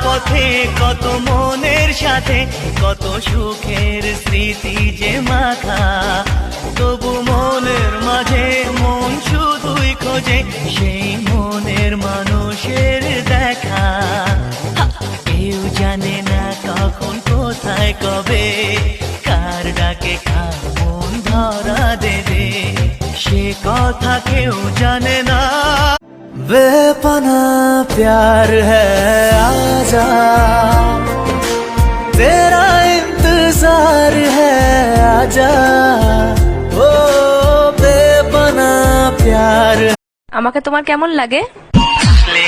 পথে কত মনের সাথে কত সুখের স্মৃতি যে মাখা, তবু মনের মাঝে মন শুধুই খোঁজে সেই মনের মানুষের দেখা। কেউ জানে না কখন কোথায় কবে কার ডাকে কার মন ধরা দেবে, সে কথা কেউ জানে না। বেপনা प्यार है आजा, तेरा इंतजार है आजा, ओ बेपना प्यार। আমাকে তোমার কেমন লাগে?